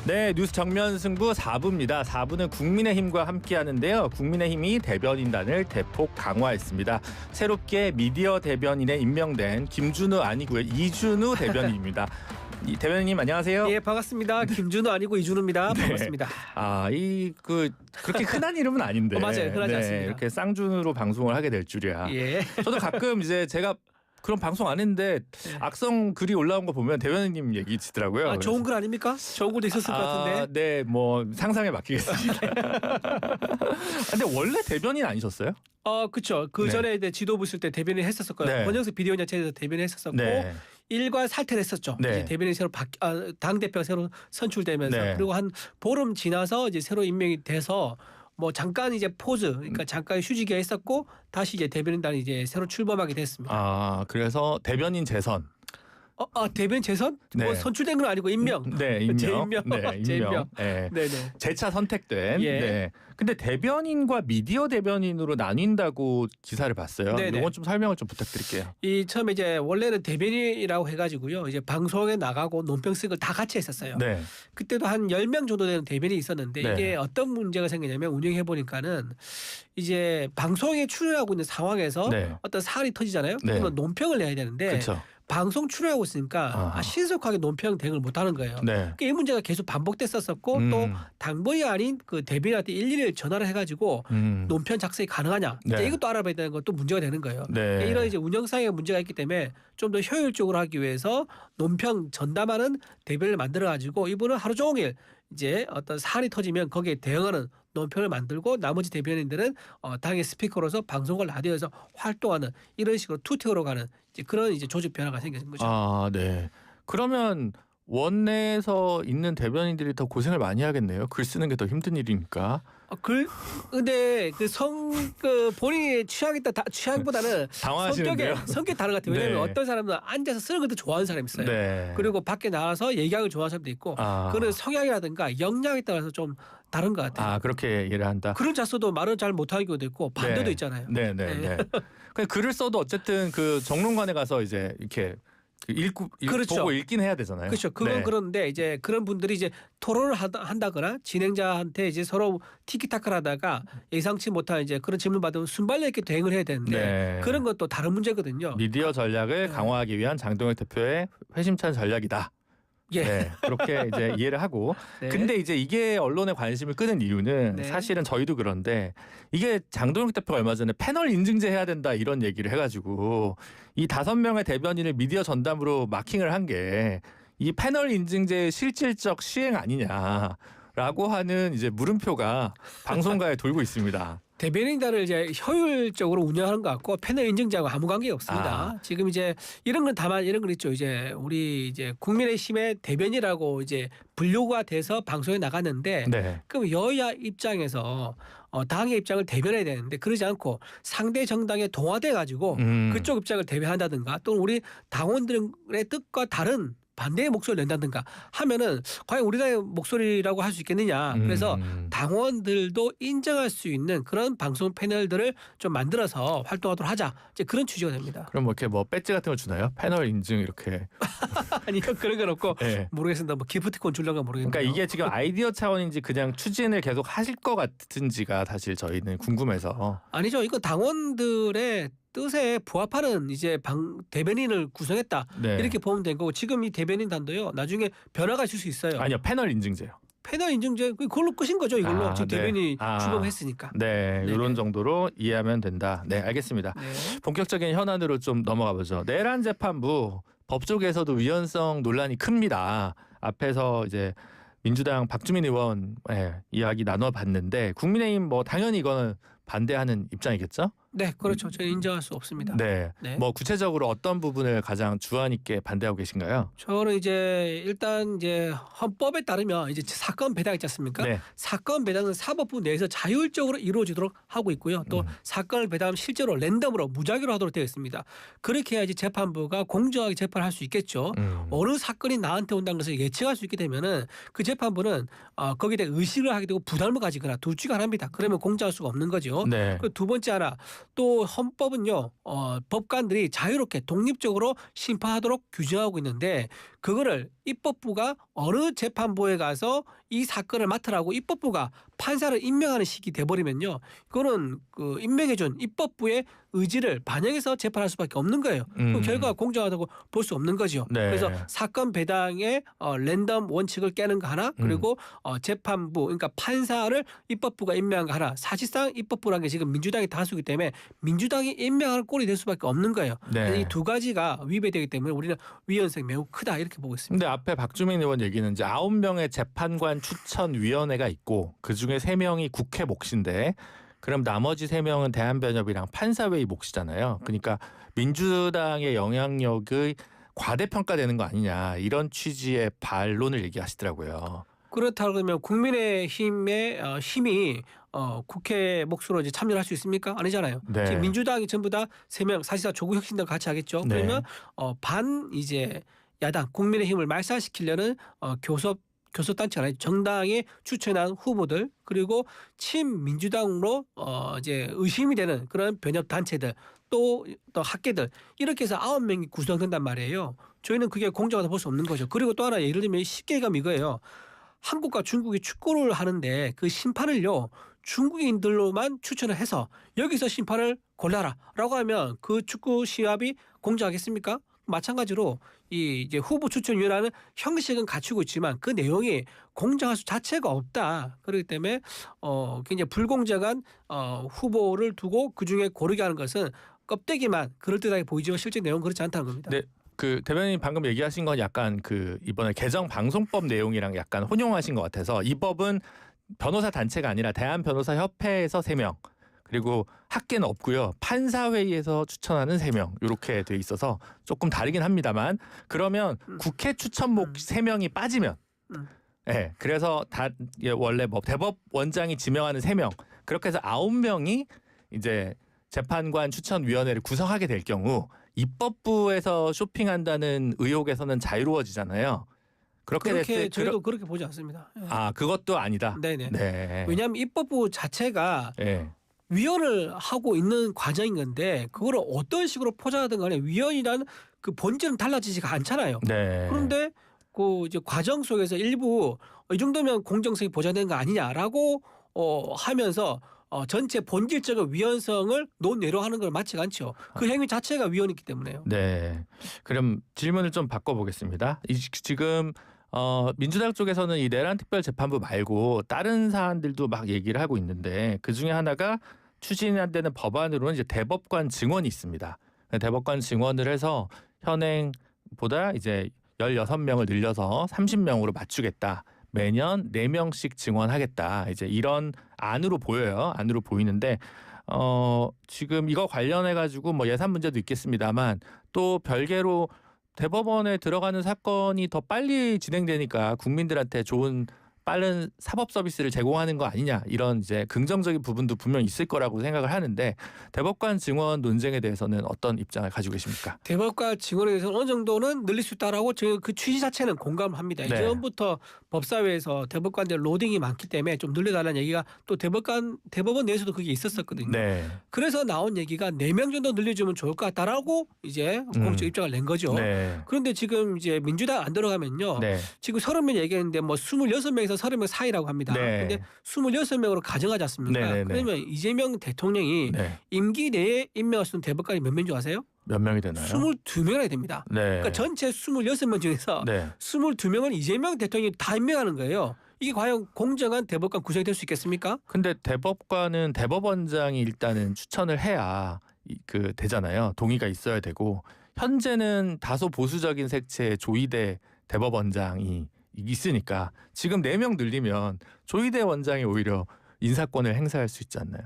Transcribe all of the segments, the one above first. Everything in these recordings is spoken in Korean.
네, 뉴스 정면 승부 4부입니다. 4부는 국민의힘과 함께 하는데요. 국민의힘이 대변인단을 대폭 강화했습니다. 새롭게 미디어 대변인에 임명된 김준우 아니고요. 이준우 대변인입니다. 대변인님 안녕하세요. 예, 반갑습니다. 김준우 아니고 이준우입니다. 반갑습니다. 그렇게 흔한 이름은 아닌데. 맞아요. 흔하지 않습니다. 이렇게 쌍준우로 방송을 하게 될 줄이야. 예. 저도 가끔 이제 제가 그런 방송 안 했는데 악성 글이 올라온 거 보면 대변인님 얘기 지더라고요. 아, 좋은 글 아닙니까? 좋은 글도 있었을 것 같은데. 네, 뭐 상상에 맡기겠습니다. 근데 원래 대변인 아니셨어요? 그렇죠. 그 전에 이제 지도부 있을 때 대변인 했었을 거예요. 네. 권영석 비대위원장에서 대변인 했었었고 네. 일괄 사퇴를 했었죠. 네. 이제 대변인 새로 당 대표가 새로 선출되면서 네. 그리고 한 보름 지나서 이제 새로 임명이 돼서 뭐 잠깐 이제 포즈, 그러니까 잠깐 휴지기가 있었고 다시 이제 대변인단이 이제 새로 출범하게 됐습니다. 아, 그래서 대변인 재선. 대변인 재선? 네. 뭐 선출된 건 아니고 임명. 네, 임명. 재임명. 네, 임명. 재임명. 네. 네네. 재차 선택된. 예. 네. 근데 대변인과 미디어 대변인으로 나뉜다고 기사를 봤어요. 네네. 이건 좀 설명을 좀 부탁드릴게요. 이 처음에 이제 원래는 대변인이라고 해가지고요. 이제 방송에 나가고 논평 쓰기 다 같이 했었어요. 네. 그때도 한 10명 정도 되는 대변인이 있었는데 네. 이게 어떤 문제가 생기냐면 운영해 보니까는 이제 방송에 출연하고 있는 상황에서 네. 어떤 사안이 터지잖아요. 네. 그러면 논평을 내야 되는데 그렇죠. 방송 출연하고 있으니까 신속하게 논평 대응을 못하는 거예요. 네. 그러니까 이 문제가 계속 반복됐었었고 또 당번이 아닌 그 대변인한테 일일이 전화를 해가지고 논평 작성이 가능하냐. 네. 이제 이것도 알아봐야 되는 것도 문제가 되는 거예요. 네. 그러니까 이런 이제 운영상의 문제가 있기 때문에 좀 더 효율적으로 하기 위해서 논평 전담하는 대변인을 만들어가지고 이분은 하루 종일 이제 어떤 사안이 터지면 거기에 대응하는 논평을 만들고 나머지 대변인들은 당의 스피커로서 방송과 라디오에서 활동하는 이런 식으로 투티어로 가는 이제 그런 이제 조직 변화가 생긴 거죠. 아, 네. 그러면 원내에서 있는 대변인들이 더 고생을 많이 하겠네요. 글 쓰는 게 더 힘든 일이니까. 근데 본인이 취향보다는 당황하시는데요. 성격 다른 것 같아요. 왜냐하면 네. 어떤 사람은 앉아서 쓰는 것도 좋아하는 사람이 있어요. 네. 그리고 밖에 나와서 얘기하는 걸 좋아하는 사람도 있고 그런 성향이라든가 역량에 따라서 좀 다른 것 같아요. 그렇게 이해를 한다. 글을 잘 써도 말은 잘 못하는 경우도 있고 반대도 있잖아요. 네. 그냥 글을 써도 어쨌든 그 정론관에 가서 이제 이렇게 그렇죠. 보고 읽긴 해야 되잖아요. 그렇죠. 그건 네. 그런데 이제 그런 분들이 이제 토론을 한다거나 진행자한테 이제 서로 티키타카를 하다가 예상치 못한 이제 그런 질문 받으면 순발력 있게 대응을 해야 되는데 네. 그런 건 또 다른 문제거든요. 미디어 전략을 네. 강화하기 위한 장동혁 대표의 회심찬 전략이다. 예. 네, 그렇게 이제 이해를 하고. 네. 근데 이제 이게 언론의 관심을 끄는 이유는 네. 사실은 저희도 그런데 이게 장동혁 대표가 얼마 전에 패널 인증제 해야 된다 이런 얘기를 해가지고 이 5명의 대변인을 미디어 전담으로 마킹을 한 게 이 패널 인증제의 실질적 시행 아니냐라고 하는 이제 물음표가 방송가에 돌고 있습니다. 대변인단을 이제 효율적으로 운영하는 것 같고 패널 인증제하고 아무 관계가 없습니다. 지금 이제 이런 건 다만 이런 건 있죠. 이제 우리 이제 국민의힘의 대변이라고 이제 분류가 돼서 방송에 나갔는데 네. 그럼 여야 입장에서 당의 입장을 대변해야 되는데 그러지 않고 상대 정당에 동화돼 가지고 그쪽 입장을 대변한다든가 또는 우리 당원들의 뜻과 다른 반대의 목소리를 낸다든가 하면은 과연 우리가 목소리라고 할 수 있겠느냐. 그래서 당원들도 인정할 수 있는 그런 방송 패널들을 좀 만들어서 활동하도록 하자. 이제 그런 취지가 됩니다. 그럼 뭐 이렇게 뭐 배지 같은 거 주나요? 패널 인증 이렇게. 아니요. 그런 건 없고 네. 모르겠습니다. 뭐 기프티콘 줄려가 모르겠네요. 그러니까 이게 지금 아이디어 차원인지 그냥 추진을 계속 하실 것 같은지가 사실 저희는 궁금해서. 아니죠. 이거 당원들의 뜻에 부합하는 이제 대변인을 구성했다. 네. 이렇게 보면 된 거고 지금 이 대변인 단도요. 나중에 변화가 있을 수 있어요. 아니요, 패널 인증제요. 패널 인증제 그걸로 끝인 거죠. 이걸로 지금 네. 대변인이 출범했으니까. 네, 네네. 이런 정도로 이해하면 된다. 네, 알겠습니다. 네. 본격적인 현안으로 좀 넘어가 보죠. 내란 재판부 법조계에서도 위헌성 논란이 큽니다. 앞에서 이제 민주당 박주민 의원 이야기 나눠봤는데 국민의힘 뭐 당연히 이거는 반대하는 입장이겠죠? 네, 그렇죠. 저는 인정할 수 없습니다. 네. 네. 뭐 구체적으로 어떤 부분을 가장 주안 있게 반대하고 계신가요? 저는 이제 일단 이제 헌법에 따르면 이제 사건 배당 있지 않습니까? 네. 사건 배당은 사법부 내에서 자율적으로 이루어지도록 하고 있고요. 또 사건을 배당하면 실제로 랜덤으로 무작위로 하도록 되어 있습니다. 그렇게 해야지 재판부가 공정하게 재판을 할 수 있겠죠. 어느 사건이 나한테 온다는 것을 예측할 수 있게 되면은 그 재판부는 거기에 대해 의식을 하게 되고 부담을 가지거나 둘 중에 하나입니다. 그러면 공정할 수가 없는 거죠. 네. 그리고 두 번째 하나 또 헌법은요, 법관들이 자유롭게 독립적으로 심판하도록 규정하고 있는데 그거를 입법부가 어느 재판부에 가서 이 사건을 맡으라고 입법부가 판사를 임명하는 식이 돼버리면요, 그거는 그 임명해준 입법부의 의지를 반영해서 재판할 수밖에 없는 거예요. 그 결과가 공정하다고 볼 수 없는 거죠. 네. 그래서 사건 배당의 랜덤 원칙을 깨는 거 하나, 그리고 재판부, 그러니까 판사를 입법부가 임명한 거 하나. 사실상 입법부라는 게 지금 민주당이 다수이기 때문에 민주당이 임명할 꼴이 될 수밖에 없는 거예요. 네. 이 두 가지가 위배되기 때문에 우리는 위헌성이 매우 크다 이렇게 보고 있습니다. 근데 앞에 박주민 의원 얘기는 이제 9명의 재판관 추천위원회가 있고 그중에 3명이 국회 몫인데 그럼 나머지 3명은 대한변협이랑 판사회의 몫이잖아요. 그러니까 민주당의 영향력이 과대평가되는 거 아니냐 이런 취지의 반론을 얘기하시더라고요. 그렇다면 국민의힘의 힘이 국회 몫으로 이제 참여할 수 있습니까? 아니잖아요. 네. 지금 민주당이 전부 다 3명 사실상 조국 혁신들 같이 하겠죠. 네. 그러면 반 이제 야당 국민의힘을 말살시키려는 교섭단체가 아니죠. 정당이 추천한 후보들 그리고 친민주당으로 이제 의심이 되는 그런 변협 단체들 또 학계들 이렇게 해서 9명이 구성된단 말이에요. 저희는 그게 공정하다 볼 수 없는 거죠. 그리고 또 하나 예를 들면 쉽게 얘기하면 이거예요. 한국과 중국이 축구를 하는데 그 심판을요 중국인들로만 추천을 해서 여기서 심판을 골라라라고 하면 그 축구 시합이 공정하겠습니까? 마찬가지로 이 이제 후보 추천위원회는 형식은 갖추고 있지만 그 내용이 공정할 수 자체가 없다. 그렇기 때문에 굉장히 불공정한 후보를 두고 그 중에 고르게 하는 것은 껍데기만 그럴듯하게 보이지만 실제 내용은 그렇지 않다는 겁니다. 네. 그 대변인 방금 얘기하신 건 약간 그 이번에 개정 방송법 내용이랑 약간 혼용하신 것 같아서 이 법은 변호사 단체가 아니라 대한변호사협회에서 3명 그리고 학계는 없고요. 판사회의에서 추천하는 3명 이렇게 돼 있어서 조금 다르긴 합니다만 그러면 국회 추천목 3명이 빠지면 네, 그래서 원래 뭐 대법원장이 지명하는 3명 그렇게 해서 9명이 이제 재판관 추천위원회를 구성하게 될 경우 입법부에서 쇼핑한다는 의혹에서는 자유로워지잖아요. 그렇게 저희도 그렇게 보지 않습니다. 아 그것도 아니다. 네네. 네. 왜냐하면 입법부 자체가 네. 위헌을 하고 있는 과정인 건데 그걸 어떤 식으로 포장하든 간에 위헌이란 그 본질은 달라지지가 않잖아요. 네. 그런데 그 이제 과정 속에서 일부 이 정도면 공정성이 보장되는 거 아니냐라고 하면서 전체 본질적인 위헌성을 논외로 하는 걸 맞지가 않죠. 그 행위 자체가 위헌이기 때문에요. 네. 그럼 질문을 좀 바꿔보겠습니다. 지금 민주당 쪽에서는 이 내란 특별재판부 말고 다른 사안들도 막 얘기를 하고 있는데 그 중에 하나가 추진이 안 되는 법안으로는 이제 대법관 증원이 있습니다. 대법관 증원을 해서 현행보다 이제 16명을 늘려서 30명으로 맞추겠다. 매년 4명씩 증원하겠다. 이제 이런 안으로 보여요. 안으로 보이는데 지금 이거 관련해 가지고 뭐 예산 문제도 있겠습니다만 또 별개로 대법원에 들어가는 사건이 더 빨리 진행되니까 국민들한테 좋은 빠른 사법 서비스를 제공하는 거 아니냐 이런 이제 긍정적인 부분도 분명 있을 거라고 생각을 하는데 대법관 증원 논쟁에 대해서는 어떤 입장을 가지고 계십니까? 대법관 증원에 대해서는 어느 정도는 늘릴 수 있다라고 저희 그 취지 자체는 공감을 합니다. 네. 이전부터 법사위에서 대법관들 로딩이 많기 때문에 좀 늘려달라는 얘기가 또 대법원 내에서도 그게 있었었거든요. 네. 그래서 나온 얘기가 4명 정도 늘려주면 좋을 것 같다라고 이제 공적 입장을 낸 거죠. 네. 그런데 지금 이제 민주당 안 들어가면요. 네. 지금 30명 얘기했는데 뭐 26명에서 30명 사이라고 합니다. 네. 근데 26명으로 가정하지 않습니까? 네네네. 그러면 이재명 대통령이 네. 임기 내에 임명할 수 있는 대법관이 몇 명인 줄 아세요? 몇 명이 되나요? 22명이나 됩니다. 네. 그러니까 전체 26명 중에서 네. 22명은 이재명 대통령이 다 임명하는 거예요. 이게 과연 공정한 대법관 구성이 될 수 있겠습니까? 근데 대법관은 대법원장이 일단은 추천을 해야 그 되잖아요. 동의가 있어야 되고 현재는 다소 보수적인 색채의 조희대 대법원장이 있으니까 지금 4명 늘리면 조희대 원장이 오히려 인사권을 행사할 수 있지 않나요?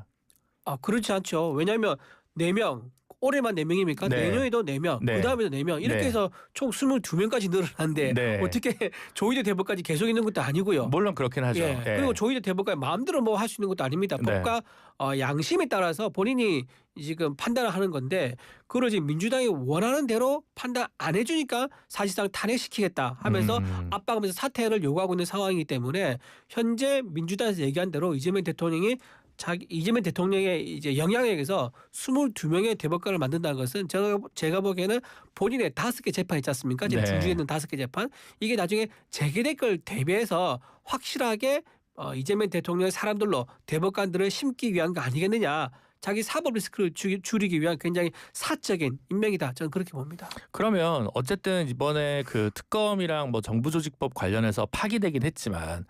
아 그렇지 않죠. 왜냐하면 4명 올해만 4명입니까? 네. 내년에도 4명, 네. 그다음에도 4명 이렇게 네. 해서 총 22명까지 늘어났는데 네. 어떻게 조희대 대법까지 계속 있는 것도 아니고요. 물론 그렇긴 하죠. 예. 예. 그리고 조희대 대법관이 마음대로 뭐 할 수 있는 것도 아닙니다. 네. 법과 양심에 따라서 본인이 지금 판단을 하는 건데 그걸 지금 민주당이 원하는 대로 판단 안 해주니까 사실상 탄핵시키겠다 하면서 압박하면서 사퇴를 요구하고 있는 상황이기 때문에 현재 민주당에서 얘기한 대로 이재명 대통령이 자기 이재명 대통령의 이제 영향력에서 22명의 대법관을 만든다는 것은 제가 보기에는 본인의 5개 재판 있지 않습니까? 지금 네. 중중에 있는 5개 재판 이게 나중에 재개될 걸 대비해서 확실하게 이재명 대통령의 사람들로 대법관들을 심기 위한 거 아니겠느냐. 자기 사법 리스크를 줄이기 위한 굉장히 사적인 임명이다. 저는 그렇게 봅니다. 그러면 어쨌든 이번에 그 특검이랑 뭐 정부조직법 관련해서 파기되긴 했지만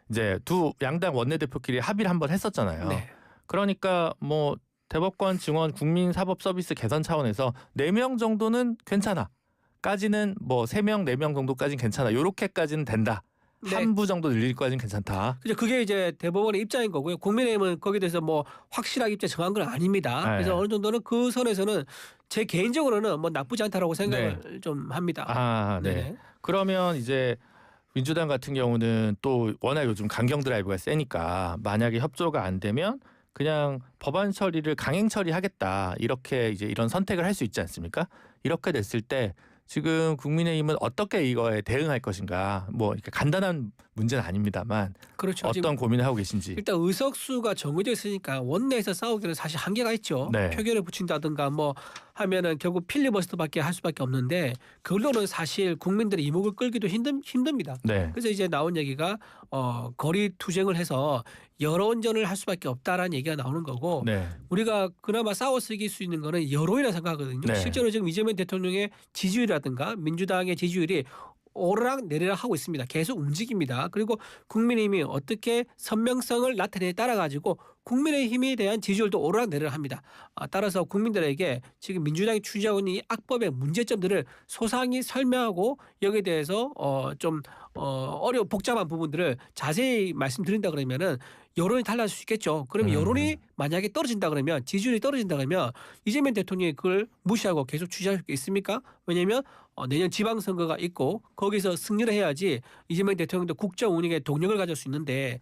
이제 두 양당 원내대표끼리 합의를 한번 했었잖아요. 네. 그러니까 뭐 대법관 증원 국민 사법 서비스 개선 차원에서 4명 정도는 괜찮아. 까지는 뭐 3명, 4명 정도까지는 괜찮아. 요렇게까지는 된다. 네. 한 부 정도 늘릴까지는 괜찮다. 그게 이제 대법원의 입장인 거고요. 국민의힘은 거기에 대해서 뭐 확실하게 입장 정한 건 아닙니다. 네. 그래서 어느 정도는 그 선에서는 제 개인적으로는 뭐 나쁘지 않다라고 생각을 좀 합니다. 아, 네. 네네. 그러면 이제 민주당 같은 경우는 또 워낙 요즘 강경 드라이브가 세니까 만약에 협조가 안 되면 그냥 법안 처리를 강행 처리하겠다. 이렇게 이제 이런 선택을 할 수 있지 않습니까? 이렇게 됐을 때 지금 국민의힘은 어떻게 이거에 대응할 것인가? 뭐 이렇게 간단한 문제는 아닙니다만 그렇죠. 어떤 고민을 하고 계신지. 일단 의석수가 정해져 있으니까 원내에서 싸우기는 사실 한계가 있죠. 네. 표결을 붙인다든가 뭐 하면은 결국 필리버스터밖에 할 수밖에 없는데 그걸로는 사실 국민들의 이목을 끌기도 힘듭니다. 네. 그래서 이제 나온 얘기가 거리 투쟁을 해서 여론전을 할 수밖에 없다라는 얘기가 나오는 거고 네. 우리가 그나마 싸워서 이길 수 있는 거는 여론이라 생각하거든요. 네. 실제로 지금 이재명 대통령의 지지율이라든가 민주당의 지지율이 오르락 내리락 하고 있습니다. 계속 움직입니다. 그리고 국민의힘이 어떻게 선명성을 나타내에 따라 가지고 국민의힘에 대한 지지율도 오르락 내리락 합니다. 따라서 국민들에게 지금 민주당이 추진하고 있는 이 악법의 문제점들을 소상히 설명하고 여기에 대해서 좀 복잡한 부분들을 자세히 말씀드린다 그러면은 여론이 달라질 수 있겠죠. 그러면 여론이 만약에 떨어진다 그러면 지지율이 떨어진다 그러면 이재명 대통령이 그걸 무시하고 계속 추진할 수 있습니까? 왜냐하면 내년 지방선거가 있고 거기서 승리를 해야지 이재명 대통령도 국정 운영에 동력을 가질 수 있는데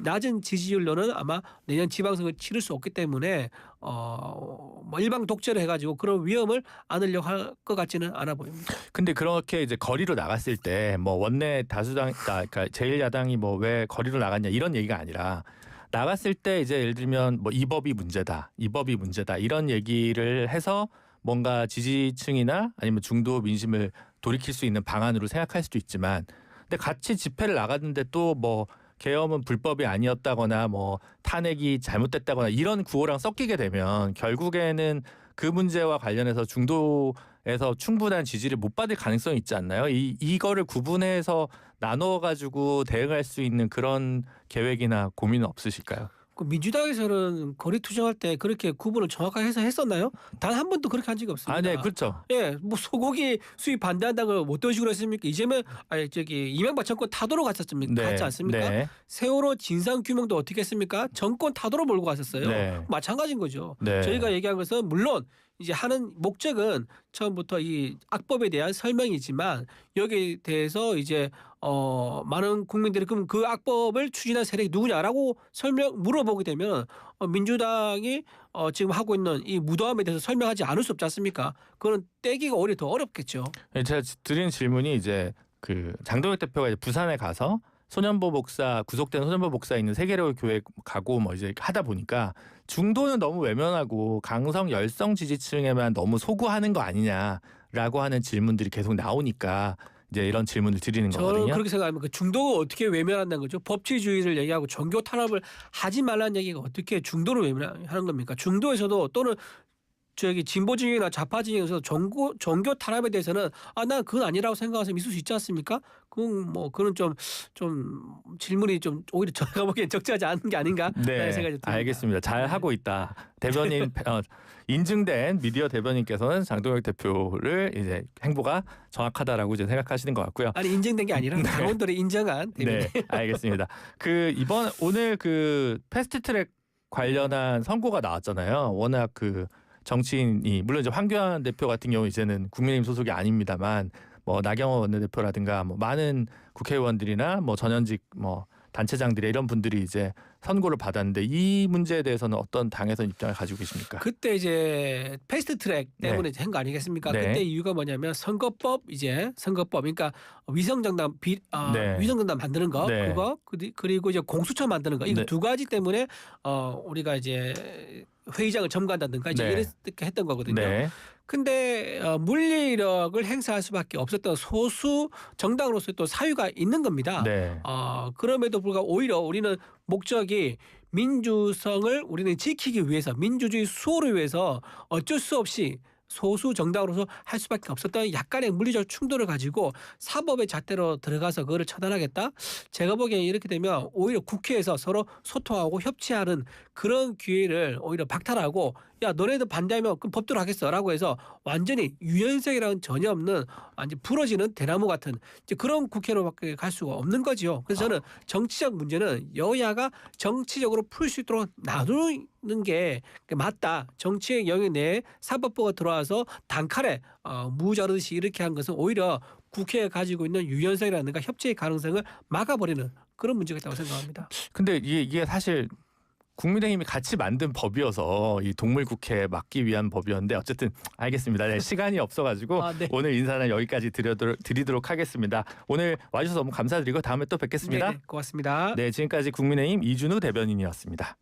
낮은 지지율로는 아마 내년 지방선거를 치를 수 없기 때문에 뭐 일방 독재를 해가지고 그런 위험을 안으려고 할 것 같지는 않아 보입니다. 근데 그렇게 이제 거리로 나갔을 때 뭐 원내 다수당, 그러니까 제1야당이 뭐 왜 거리로 나갔냐 이런 얘기가 아니라 나갔을 때 이제 예를 들면 뭐 이 법이 문제다, 이 법이 문제다 이런 얘기를 해서 뭔가 지지층이나 아니면 중도 민심을 돌이킬 수 있는 방안으로 생각할 수도 있지만, 근데 같이 집회를 나갔는데 또 뭐 계엄은 불법이 아니었다거나 뭐 탄핵이 잘못됐다거나 이런 구호랑 섞이게 되면 결국에는 그 문제와 관련해서 중도에서 충분한 지지를 못 받을 가능성이 있지 않나요? 이거를 구분해서 나눠 가지고 대응할 수 있는 그런 계획이나 고민은 없으실까요? 그 민주당에서는 거리 투쟁할 때 그렇게 구분을 정확하게 해서 했었나요? 단 한 번도 그렇게 한 적이 없습니다. 아, 네, 그렇죠. 예, 뭐 소고기 수입 반대한다고 뭐 어떤 식으로 했습니까? 이재명 이명박 정권 타도로 갔었습니까? 갔지 않습니까? 네. 세월호 진상 규명도 어떻게 했습니까? 정권 타도로 몰고 갔었어요. 네. 마찬가지인 거죠. 네. 저희가 얘기한 것은 물론 이제 하는 목적은 처음부터 이 악법에 대한 설명이지만 여기에 대해서 이제 많은 국민들이 그럼 그 악법을 추진한 세력이 누구냐라고 물어보게 되면 민주당이 지금 하고 있는 이 무도함에 대해서 설명하지 않을 수 없지 않습니까? 그건 떼기가 오히려 더 어렵겠죠. 제가 드린 질문이 이제 그 장동혁 대표가 이제 부산에 가서 소년보 목사 구속된 소년보 목사 있는 세계로 교회 가고 뭐 이제 하다 보니까 중도는 너무 외면하고 강성 열성 지지층에만 너무 소구하는 거 아니냐라고 하는 질문들이 계속 나오니까 이제 이런 질문을 드리는 저는 거거든요. 그렇게 생각합니다. 그 중도가 어떻게 외면한다는 거죠? 법치주의를 얘기하고 종교 탄압을 하지 말라는 얘기가 어떻게 중도를 외면하는 겁니까? 중도에서도 또는 진보 진영이나 좌파 진영에서 종교 탄압에 대해서는 난 그건 아니라고 생각하는 사람이 있을 수 있지 않습니까? 그건 좀 질문이 좀 오히려 제가 보기엔 적절하지 않은 게 아닌가 네, 생각이 듭니다. 알겠습니다. 잘 하고 있다. 대변인 인증된 미디어 대변인께서는 장동혁 대표를 이제 행보가 정확하다라고 이제 생각하시는 것 같고요. 아니 인정된 게 아니라 당원들이 인정한 대변인. 네, 알겠습니다. 오늘 그 패스트트랙 관련한 선고가 나왔잖아요. 워낙 그 정치인이 물론 이제 황교안 대표 같은 경우 이제는 국민의힘 소속이 아닙니다만 뭐 나경원 원내대표라든가 뭐 많은 국회의원들이나 뭐 전현직 뭐 단체장들이 이런 분들이 이제 선고를 받았는데 이 문제에 대해서는 어떤 당에서는 입장을 가지고 계십니까? 그때 이제 패스트트랙 때문에 한 거 아니겠습니까? 네. 그때 이유가 뭐냐면 선거법 그러니까 위성정당 네. 위성정당 만드는 거 네. 그거 그리고 이제 공수처 만드는 거 이거 네. 두 가지 때문에 우리가 이제 회의장을 점거한다든가 이제 네. 이렇게 했던 거거든요. 네. 근데 물리력을 행사할 수밖에 없었던 소수 정당으로서 또 사유가 있는 겁니다. 네. 그럼에도 불구하고 오히려 우리는 목적이 민주성을 우리는 지키기 위해서 민주주의 수호를 위해서 어쩔 수 없이 소수 정당으로서 할 수밖에 없었던 약간의 물리적 충돌을 가지고 사법의 잣대로 들어가서 그거를 처단하겠다. 제가 보기엔 이렇게 되면 오히려 국회에서 서로 소통하고 협치하는 그런 기회를 오히려 박탈하고 야 너네들 반대하면 그럼 법대로 하겠어라고 해서 완전히 유연성이랑은 전혀 없는 완전 부러지는 대나무 같은 이제 그런 국회로밖에 갈 수가 없는 거죠. 그래서 저는 정치적 문제는 여야가 정치적으로 풀 수 있도록 놔두는 게 맞다. 정치의 영역 내에 사법부가 들어와서 단칼에 무자르듯이 이렇게 한 것은 오히려 국회에 가지고 있는 유연성이라든가 협치의 가능성을 막아버리는 그런 문제가 있다고 생각합니다. 근데 이게 사실 국민의힘이 같이 만든 법이어서 이 동물국회에 막기 위한 법이었는데 어쨌든 알겠습니다. 네, 시간이 없어가지고 네. 오늘 인사는 여기까지 드리도록 하겠습니다. 오늘 와주셔서 너무 감사드리고 다음에 또 뵙겠습니다. 네, 고맙습니다. 네, 지금까지 국민의힘 이준우 대변인이었습니다.